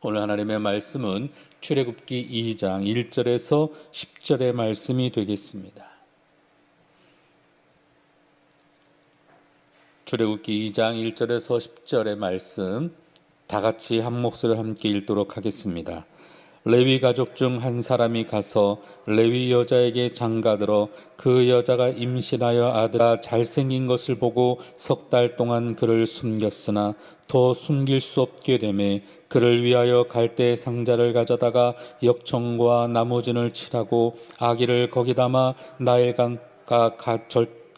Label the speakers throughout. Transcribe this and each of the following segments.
Speaker 1: 오늘 하나님의 말씀은 출애굽기 2장 1절에서 10절의 말씀이 되겠습니다. 출애굽기 2장 1절에서 10절의 말씀 다 같이 한 목소리로 함께 읽도록 하겠습니다. 레위 가족 중 한 사람이 가서 레위 여자에게 장가들어 그 여자가 임신하여 아들아 잘생긴 것을 보고 석 달 동안 그를 숨겼으나 더 숨길 수 없게 되매 그를 위하여 갈대 상자를 가져다가 역청과 나무진을 칠하고 아기를 거기 담아 나일강과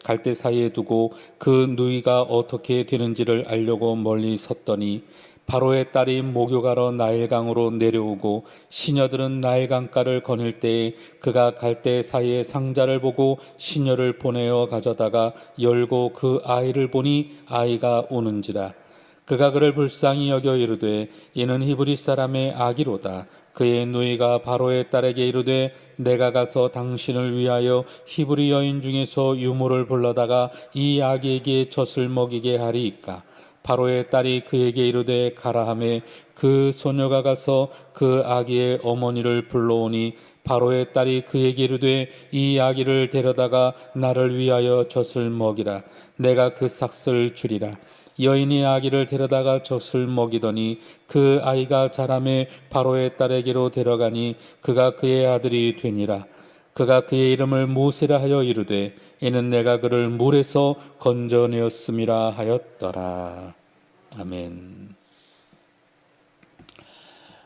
Speaker 1: 갈대 사이에 두고 그 누이가 어떻게 되는지를 알려고 멀리 섰더니 바로의 딸이 목욕하러 나일강으로 내려오고 시녀들은 나일강가를 거닐 때에 그가 갈대 사이에 상자를 보고 시녀를 보내어 가져다가 열고 그 아이를 보니 아이가 우는지라. 그가 그를 불쌍히 여겨 이르되 이는 히브리 사람의 아기로다. 그의 누이가 바로의 딸에게 이르되 내가 가서 당신을 위하여 히브리 여인 중에서 유모를 불러다가 이 아기에게 젖을 먹이게 하리이까. 바로의 딸이 그에게 이르되 가라 하매 그 소녀가 가서 그 아기의 어머니를 불러오니 바로의 딸이 그에게 이르되 이 아기를 데려다가 나를 위하여 젖을 먹이라. 내가 그 삭슬 주리라. 여인이 아기를 데려다가 젖을 먹이더니 그 아이가 자라매 바로의 딸에게로 데려가니 그가 그의 아들이 되니라. 그가 그의 이름을 모세라 하여 이르되 이는 내가 그를 물에서 건져내었음이라 하였더라. 아멘.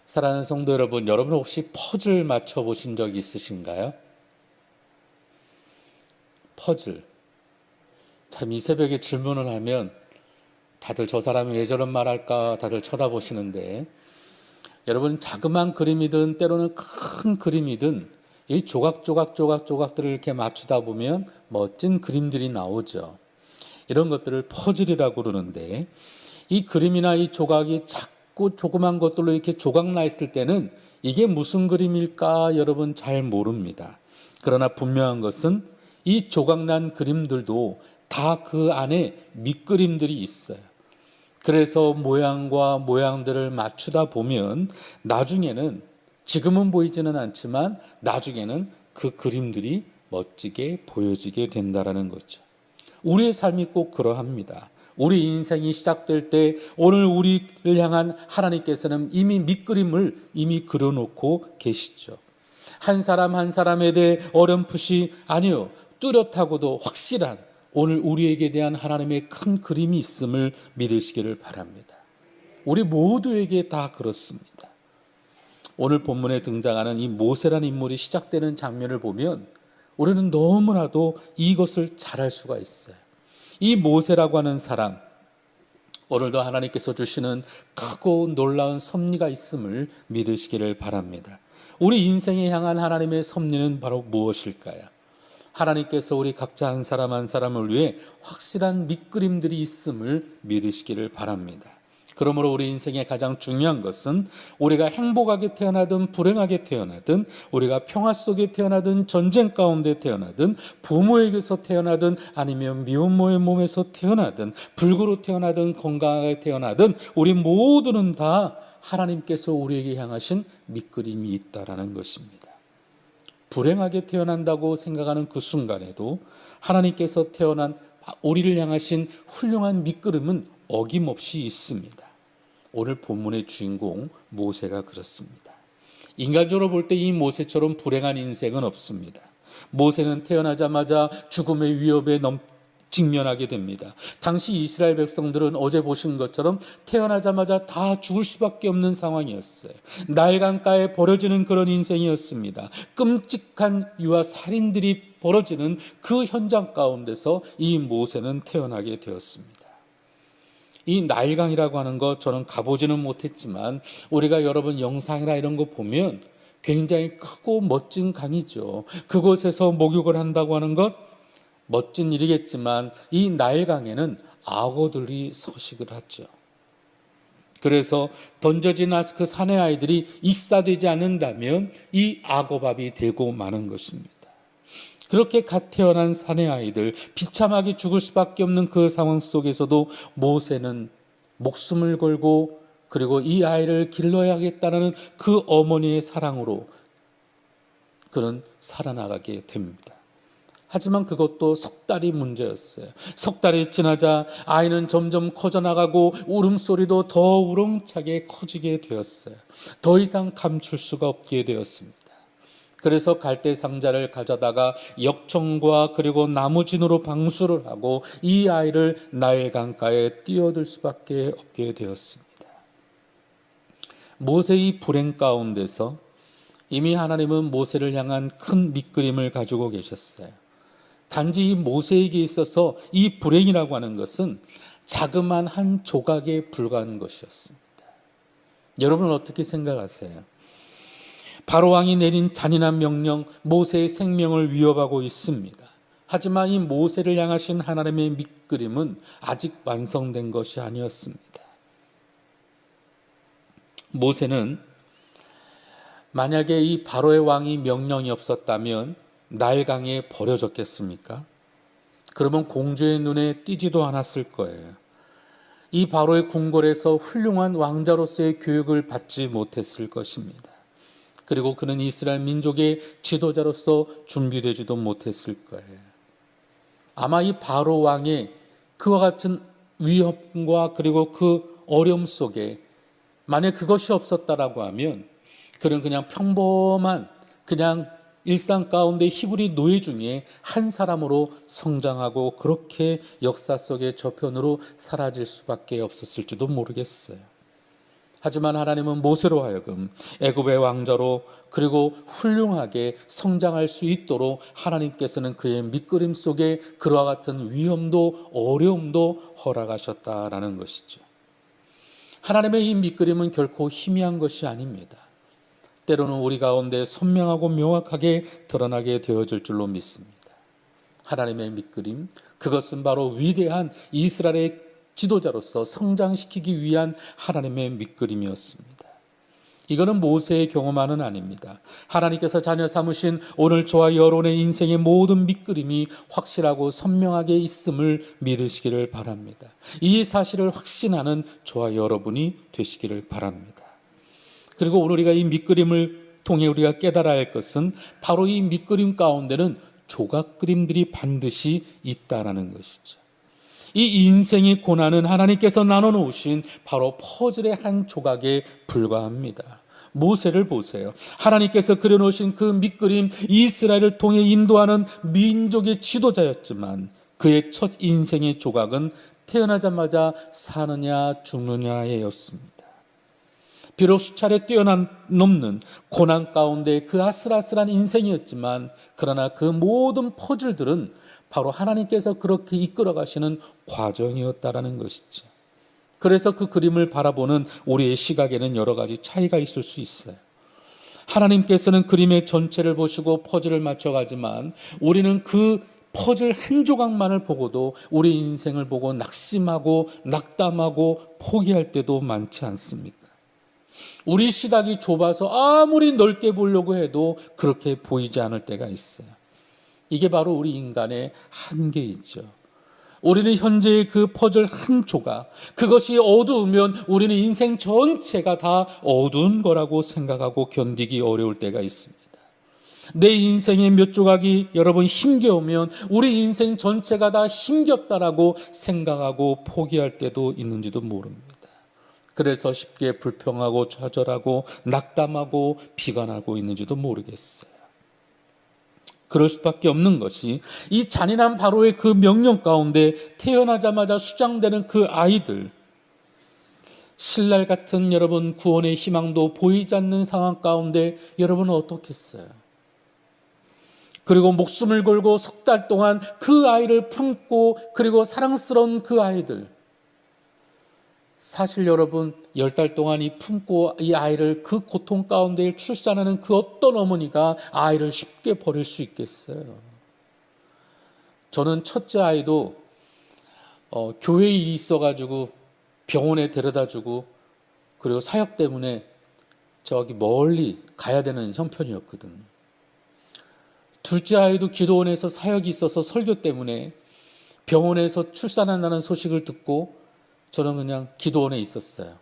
Speaker 1: 사랑하는 성도 여러분, 여러분 혹시 퍼즐 맞춰보신 적 있으신가요? 퍼즐. 참 이 새벽에 질문을 하면 다들 저 사람이 왜 저런 말 할까 다들 쳐다보시는데, 여러분 자그마한 그림이든 때로는 큰 그림이든 이 조각들을 이렇게 맞추다 보면 멋진 그림들이 나오죠. 이런 것들을 퍼즐이라고 그러는데, 이 그림이나 이 조각이 작고 조그만 것들로 이렇게 조각 나 있을 때는 이게 무슨 그림일까 여러분 잘 모릅니다. 그러나 분명한 것은 이 조각난 그림들도 다 그 안에 밑그림들이 있어요. 그래서 모양과 모양들을 맞추다 보면 나중에는, 지금은 보이지는 않지만 나중에는 그 그림들이 멋지게 보여지게 된다라는 거죠. 우리의 삶이 꼭 그러합니다. 우리 인생이 시작될 때 오늘 우리를 향한 하나님께서는 이미 밑그림을 이미 그려놓고 계시죠. 한 사람 한 사람에 대해 어렴풋이, 아니요, 뚜렷하고도 확실한 오늘 우리에게 대한 하나님의 큰 그림이 있음을 믿으시기를 바랍니다. 우리 모두에게 다 그렇습니다. 오늘 본문에 등장하는 이 모세라는 인물이 시작되는 장면을 보면 우리는 너무나도 이것을 잘 알 수가 있어요. 이 모세라고 하는 사람, 오늘도 하나님께서 주시는 크고 놀라운 섭리가 있음을 믿으시기를 바랍니다. 우리 인생에 향한 하나님의 섭리는 바로 무엇일까요? 하나님께서 우리 각자 한 사람 한 사람을 위해 확실한 밑그림들이 있음을 믿으시기를 바랍니다. 그러므로 우리 인생의 가장 중요한 것은 우리가 행복하게 태어나든 불행하게 태어나든, 우리가 평화 속에 태어나든 전쟁 가운데 태어나든, 부모에게서 태어나든 아니면 미혼모의 몸에서 태어나든, 불구로 태어나든 건강하게 태어나든, 우리 모두는 다 하나님께서 우리에게 향하신 밑그림이 있다라는 것입니다. 불행하게 태어난다고 생각하는 그 순간에도 하나님께서 태어난 우리를 향하신 훌륭한 밑그림은 어김없이 있습니다. 오늘 본문의 주인공 모세가 그렇습니다. 인간적으로 볼 때 이 모세처럼 불행한 인생은 없습니다. 모세는 태어나자마자 죽음의 위협에 직면하게 됩니다. 당시 이스라엘 백성들은 어제 보신 것처럼 태어나자마자 다 죽을 수밖에 없는 상황이었어요. 나일강가에 버려지는 그런 인생이었습니다. 끔찍한 유아 살인들이 벌어지는 그 현장 가운데서 이 모세는 태어나게 되었습니다. 이 나일강이라고 하는 것 저는 가보지는 못했지만 우리가 여러분 영상이나 이런 거 보면 굉장히 크고 멋진 강이죠. 그곳에서 목욕을 한다고 하는 것 멋진 일이겠지만 이 나일강에는 악어들이 서식을 하죠. 그래서 던져진 그 사내 아이들이 익사되지 않는다면 이 악어밥이 되고 마는 것입니다. 그렇게 갓 태어난 사내 아이들, 비참하게 죽을 수밖에 없는 그 상황 속에서도 모세는 목숨을 걸고 그리고 이 아이를 길러야겠다는 그 어머니의 사랑으로 그는 살아나가게 됩니다. 하지만 그것도 석 달이 문제였어요. 석 달이 지나자 아이는 점점 커져나가고 울음소리도 더 우렁차게 커지게 되었어요. 더 이상 감출 수가 없게 되었습니다. 그래서 갈대 상자를 가져다가 역청과 그리고 나무진으로 방수를 하고 이 아이를 나일 강가에 뛰어들 수밖에 없게 되었습니다. 모세의 불행 가운데서 이미 하나님은 모세를 향한 큰 밑그림을 가지고 계셨어요. 단지 이 모세에게 있어서 이 불행이라고 하는 것은 자그마한 한 조각에 불과한 것이었습니다. 여러분은 어떻게 생각하세요? 바로 왕이 내린 잔인한 명령, 모세의 생명을 위협하고 있습니다. 하지만 이 모세를 향하신 하나님의 밑그림은 아직 완성된 것이 아니었습니다. 모세는 만약에 이 바로의 왕이 명령이 없었다면 나일강에 버려졌겠습니까? 그러면 공주의 눈에 띄지도 않았을 거예요. 이 바로의 궁궐에서 훌륭한 왕자로서의 교육을 받지 못했을 것입니다. 그리고 그는 이스라엘 민족의 지도자로서 준비되지도 못했을 거예요. 아마 이 바로 왕의 그와 같은 위협과 그리고 그 어려움 속에 만약 그것이 없었다라고 하면 그는 그냥 평범한 그냥 일상 가운데 히브리 노예 중에 한 사람으로 성장하고 그렇게 역사 속의 저편으로 사라질 수밖에 없었을지도 모르겠어요. 하지만 하나님은 모세로 하여금 애굽의 왕자로 그리고 훌륭하게 성장할 수 있도록 하나님께서는 그의 밑그림 속에 그와 같은 위험도 어려움도 허락하셨다라는 것이죠. 하나님의 이 밑그림은 결코 희미한 것이 아닙니다. 때로는 우리 가운데 선명하고 명확하게 드러나게 되어질 줄로 믿습니다. 하나님의 밑그림, 그것은 바로 위대한 이스라엘의 지도자로서 성장시키기 위한 하나님의 밑그림이었습니다. 이거는 모세의 경험만은 아닙니다. 하나님께서 자녀 삼으신 오늘 저와 여러분의 인생의 모든 밑그림이 확실하고 선명하게 있음을 믿으시기를 바랍니다. 이 사실을 확신하는 저와 여러분이 되시기를 바랍니다. 그리고 오늘 우리가 이 밑그림을 통해 우리가 깨달아야 할 것은 바로 이 밑그림 가운데는 조각 그림들이 반드시 있다라는 것이죠. 이 인생의 고난은 하나님께서 나눠 놓으신 바로 퍼즐의 한 조각에 불과합니다. 모세를 보세요. 하나님께서 그려놓으신 그 밑그림, 이스라엘을 통해 인도하는 민족의 지도자였지만 그의 첫 인생의 조각은 태어나자마자 사느냐 죽느냐였습니다. 비록 수차례 뛰어넘는 고난 가운데 그 아슬아슬한 인생이었지만 그러나 그 모든 퍼즐들은 바로 하나님께서 그렇게 이끌어 가시는 과정이었다라는 것이죠. 그래서 그 그림을 바라보는 우리의 시각에는 여러 가지 차이가 있을 수 있어요. 하나님께서는 그림의 전체를 보시고 퍼즐을 맞춰가지만 우리는 그 퍼즐 한 조각만을 보고도 우리 인생을 보고 낙심하고 낙담하고 포기할 때도 많지 않습니까? 우리 시각이 좁아서 아무리 넓게 보려고 해도 그렇게 보이지 않을 때가 있어요. 이게 바로 우리 인간의 한계이죠. 우리는 현재의 그 퍼즐 한 조각, 그것이 어두우면 우리는 인생 전체가 다 어두운 거라고 생각하고 견디기 어려울 때가 있습니다. 내 인생의 몇 조각이 여러분 힘겨우면 우리 인생 전체가 다 힘겹다라고 생각하고 포기할 때도 있는지도 모릅니다. 그래서 쉽게 불평하고 좌절하고 낙담하고 비관하고 있는지도 모르겠어요. 그럴 수밖에 없는 것이 이 잔인한 바로의 그 명령 가운데 태어나자마자 수장되는 그 아이들, 신랄 같은 여러분 구원의 희망도 보이지 않는 상황 가운데 여러분은 어떻겠어요? 그리고 목숨을 걸고 석 달 동안 그 아이를 품고 그리고 사랑스러운 그 아이들, 사실 여러분 10달 동안 이 품고 이 아이를 그 고통 가운데 출산하는 그 어떤 어머니가 아이를 쉽게 버릴 수 있겠어요? 저는 첫째 아이도 교회 일이 있어가지고 병원에 데려다주고 그리고 사역 때문에 저기 멀리 가야 되는 형편이었거든. 둘째 아이도 기도원에서 사역이 있어서 설교 때문에 병원에서 출산한다는 소식을 듣고 저는 그냥 기도원에 있었어요.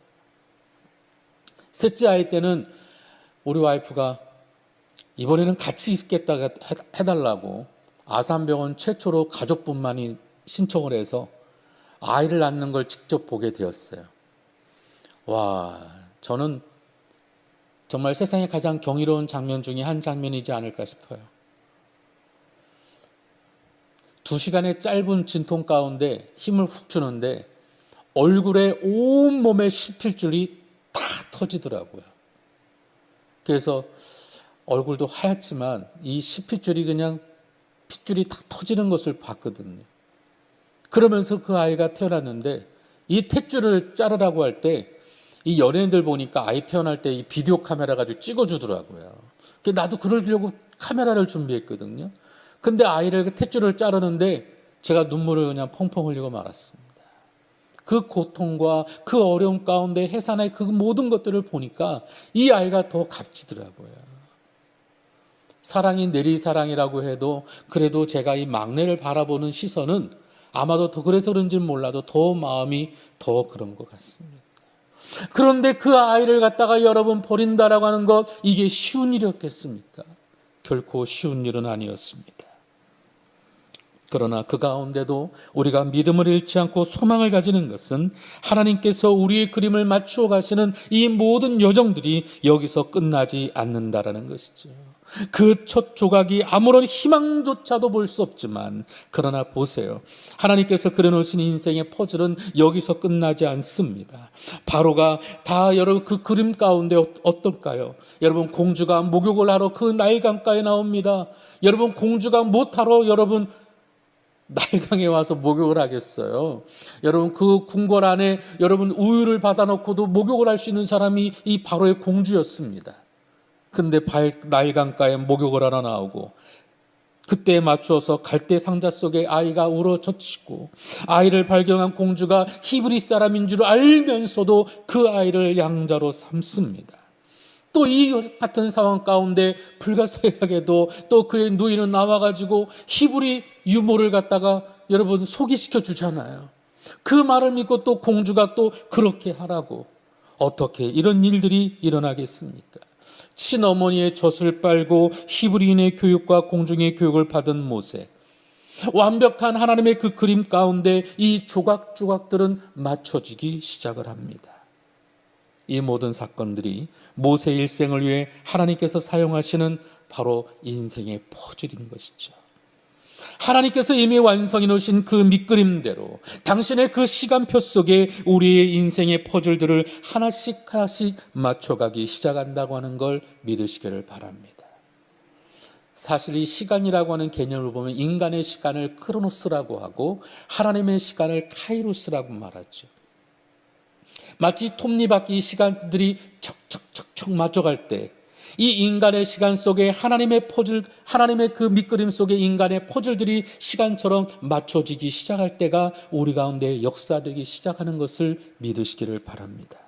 Speaker 1: 셋째 아이 때는 우리 와이프가 이번에는 같이 있겠다 해달라고 아산병원 최초로 가족분만이 신청을 해서 아이를 낳는 걸 직접 보게 되었어요. 와, 저는 정말 세상에 가장 경이로운 장면 중에 한 장면이지 않을까 싶어요. 2시간의 짧은 진통 가운데 힘을 훅 주는데 얼굴에 온몸에 씹힐줄이 다 터지더라고요. 그래서 얼굴도 하얗지만 이 씹힐줄이 그냥 핏줄이 다 터지는 것을 봤거든요. 그러면서 그 아이가 태어났는데 이 탯줄을 자르라고 할 때 이 연예인들 보니까 아이 태어날 때 이 비디오 카메라 가지고 찍어주더라고요. 나도 그러려고 카메라를 준비했거든요. 근데 아이를 탯줄을 자르는데 제가 눈물을 그냥 펑펑 흘리고 말았습니다. 그 고통과 그 어려움 가운데 해산의 그 모든 것들을 보니까 이 아이가 더 값지더라고요. 사랑이 내리사랑이라고 해도 그래도 제가 이 막내를 바라보는 시선은 아마도 더 그래서 그런지는 몰라도 더 마음이 더 그런 것 같습니다. 그런데 그 아이를 갖다가 여러분 버린다라고 하는 것, 이게 쉬운 일이었겠습니까? 결코 쉬운 일은 아니었습니다. 그러나 그 가운데도 우리가 믿음을 잃지 않고 소망을 가지는 것은 하나님께서 우리의 그림을 맞추어 가시는 이 모든 여정들이 여기서 끝나지 않는다라는 것이죠. 그 첫 조각이 아무런 희망조차도 볼 수 없지만 그러나 보세요. 하나님께서 그려놓으신 인생의 퍼즐은 여기서 끝나지 않습니다. 바로가 다 여러분 그 그림 가운데 어떨까요? 여러분 공주가 목욕을 하러 그 나일강가에 나옵니다. 여러분 공주가 못하러 여러분 나일강에 와서 목욕을 하겠어요. 여러분 그 궁궐 안에 여러분 우유를 받아놓고도 목욕을 할 수 있는 사람이 이 바로의 공주였습니다. 근데 나일강가에 목욕을 하러 나오고 그때에 맞추어서 갈대 상자 속에 아이가 울어 젖히고 아이를 발견한 공주가 히브리 사람인 줄 알면서도 그 아이를 양자로 삼습니다. 또 이 같은 상황 가운데 불가사의하게도 또 그의 누이는 나와가지고 히브리 유모를 갖다가 여러분 소개시켜 주잖아요. 그 말을 믿고 또 공주가 또 그렇게 하라고. 어떻게 이런 일들이 일어나겠습니까? 친어머니의 젖을 빨고 히브리인의 교육과 공중의 교육을 받은 모세, 완벽한 하나님의 그 그림 가운데 이 조각조각들은 맞춰지기 시작을 합니다. 이 모든 사건들이 모세 일생을 위해 하나님께서 사용하시는 바로 인생의 퍼즐인 것이죠. 하나님께서 이미 완성해 놓으신 그 밑그림대로 당신의 그 시간표 속에 우리의 인생의 퍼즐들을 하나씩 하나씩 맞춰가기 시작한다고 하는 걸 믿으시기를 바랍니다. 사실 이 시간이라고 하는 개념을 보면 인간의 시간을 크로노스라고 하고 하나님의 시간을 카이로스라고 말하죠. 마치 톱니바퀴 시간들이 척척척척 맞춰갈 때 이 인간의 시간 속에 하나님의 퍼즐, 하나님의 그 밑그림 속에 인간의 퍼즐들이 시간처럼 맞춰지기 시작할 때가 우리 가운데 역사되기 시작하는 것을 믿으시기를 바랍니다.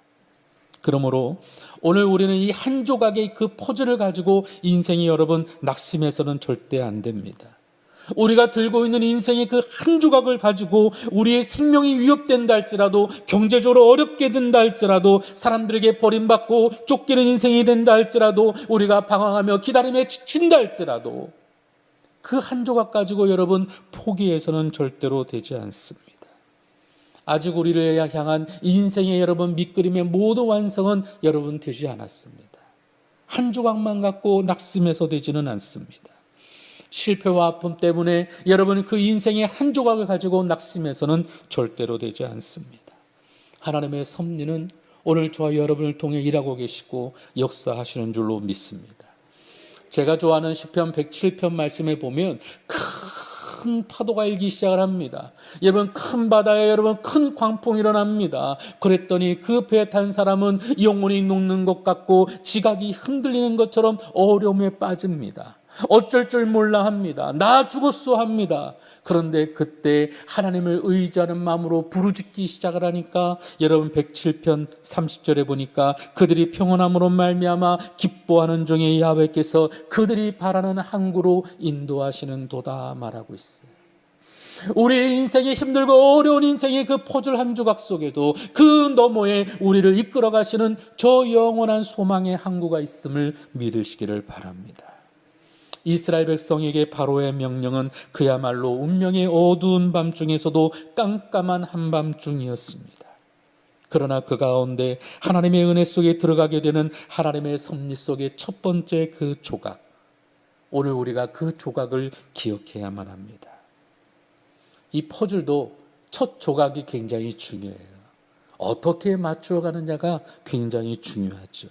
Speaker 1: 그러므로 오늘 우리는 이 한 조각의 그 퍼즐을 가지고 인생이 여러분 낙심해서는 절대 안 됩니다. 우리가 들고 있는 인생의 그 한 조각을 가지고 우리의 생명이 위협된다 할지라도, 경제적으로 어렵게 된다 할지라도, 사람들에게 버림받고 쫓기는 인생이 된다 할지라도, 우리가 방황하며 기다림에 지친다 할지라도 그 한 조각 가지고 여러분 포기해서는 절대로 되지 않습니다. 아직 우리를 향한 인생의 여러분 밑그림의 모든 완성은 여러분 되지 않았습니다. 한 조각만 갖고 낙심해서 되지는 않습니다. 실패와 아픔 때문에 여러분 그 인생의 한 조각을 가지고 낙심해서는 절대로 되지 않습니다. 하나님의 섭리는 오늘 저와 여러분을 통해 일하고 계시고 역사하시는 줄로 믿습니다. 제가 좋아하는 시편 107편 말씀에 보면 큰 파도가 일기 시작을 합니다. 여러분 큰 바다에 여러분 큰 광풍이 일어납니다. 그랬더니 그 배에 탄 사람은 영혼이 녹는 것 같고 지각이 흔들리는 것처럼 어려움에 빠집니다. 어쩔 줄 몰라 합니다. 나 죽었어 합니다. 그런데 그때 하나님을 의지하는 마음으로 부르짖기 시작을 하니까 여러분 107편 30절에 보니까 그들이 평온함으로 말미암아 기뻐하는 종의 야훼께서 그들이 바라는 항구로 인도하시는 도다 말하고 있어요. 우리의 인생의 힘들고 어려운 인생의 그 퍼즐 한 조각 속에도 그 너머에 우리를 이끌어 가시는 저 영원한 소망의 항구가 있음을 믿으시기를 바랍니다. 이스라엘 백성에게 바로의 명령은 그야말로 운명의 어두운 밤중에서도 깜깜한 한밤중이었습니다. 그러나 그 가운데 하나님의 은혜 속에 들어가게 되는 하나님의 섭리 속의 첫 번째 그 조각, 오늘 우리가 그 조각을 기억해야만 합니다. 이 퍼즐도 첫 조각이 굉장히 중요해요. 어떻게 맞추어 가느냐가 굉장히 중요하죠.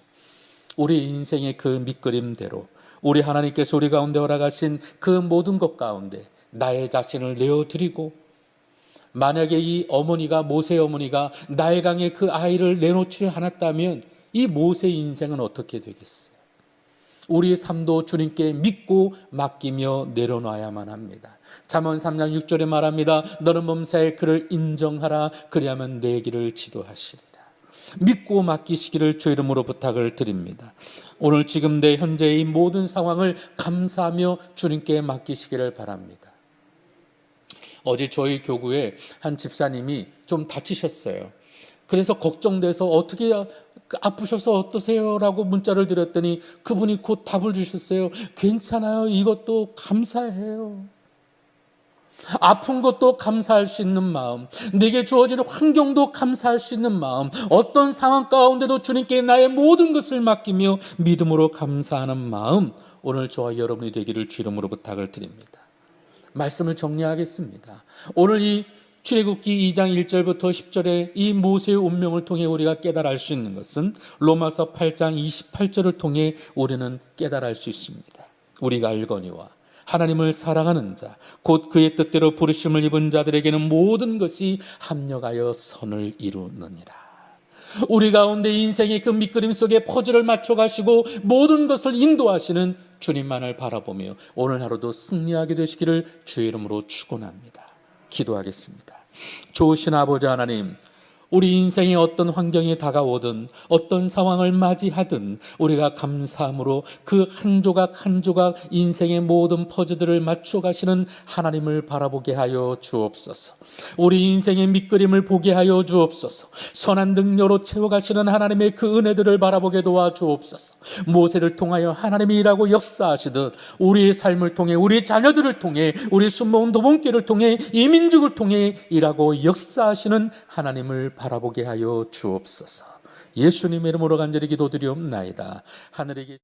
Speaker 1: 우리 인생의 그 밑그림대로 우리 하나님께서 우리 가운데 허락하신 그 모든 것 가운데 나의 자신을 내어드리고, 만약에 이 어머니가, 모세의 어머니가 나일강에 그 아이를 내놓지 않았다면 이 모세의 인생은 어떻게 되겠어요? 우리의 삶도 주님께 믿고 맡기며 내려놔야만 합니다. 잠언 3장 6절에 말합니다. 너는 범사에 그를 인정하라. 그리하면 내 길을 지도하시리라. 믿고 맡기시기를 주 이름으로 부탁을 드립니다. 오늘 지금 내 현재의 모든 상황을 감사하며 주님께 맡기시기를 바랍니다. 어제 저희 교구에 한 집사님이 좀 다치셨어요. 그래서 걱정돼서 어떻게 아프셔서 어떠세요? 라고 문자를 드렸더니 그분이 곧 답을 주셨어요. 괜찮아요. 이것도 감사해요. 아픈 것도 감사할 수 있는 마음, 내게 주어지는 환경도 감사할 수 있는 마음, 어떤 상황 가운데도 주님께 나의 모든 것을 맡기며 믿음으로 감사하는 마음, 오늘 저와 여러분이 되기를 주 이름으로 부탁을 드립니다. 말씀을 정리하겠습니다. 오늘 이 출애굽기 2장 1절부터 10절의 이 모세의 운명을 통해 우리가 깨달아 알 수 있는 것은 로마서 8장 28절을 통해 우리는 깨달아 알 수 있습니다. 우리가 알거니와 하나님을 사랑하는 자, 곧 그의 뜻대로 부르심을 입은 자들에게는 모든 것이 합력하여 선을 이루느니라. 우리 가운데 인생의 그 밑그림 속에 퍼즐을 맞춰 가시고 모든 것을 인도하시는 주님만을 바라보며 오늘 하루도 승리하게 되시기를 주의 이름으로 축원합니다. 기도하겠습니다. 좋으신 아버지 하나님, 우리 인생의 어떤 환경이 다가오든 어떤 상황을 맞이하든 우리가 감사함으로 그 한 조각 한 조각 인생의 모든 퍼즐들을 맞춰 가시는 하나님을 바라보게 하여 주옵소서. 우리 인생의 밑그림을 보게 하여 주옵소서. 선한 능력으로 채워가시는 하나님의 그 은혜들을 바라보게 도와주옵소서. 모세를 통하여 하나님이 일하고 역사하시듯 우리의 삶을 통해, 우리 자녀들을 통해, 우리 숨모은 도봉길을 통해, 이 민족을 통해 일하고 역사하시는 하나님을 바라보게 하여 주옵소서. 예수님의 이름으로 간절히 기도드리옵나이다. 하늘에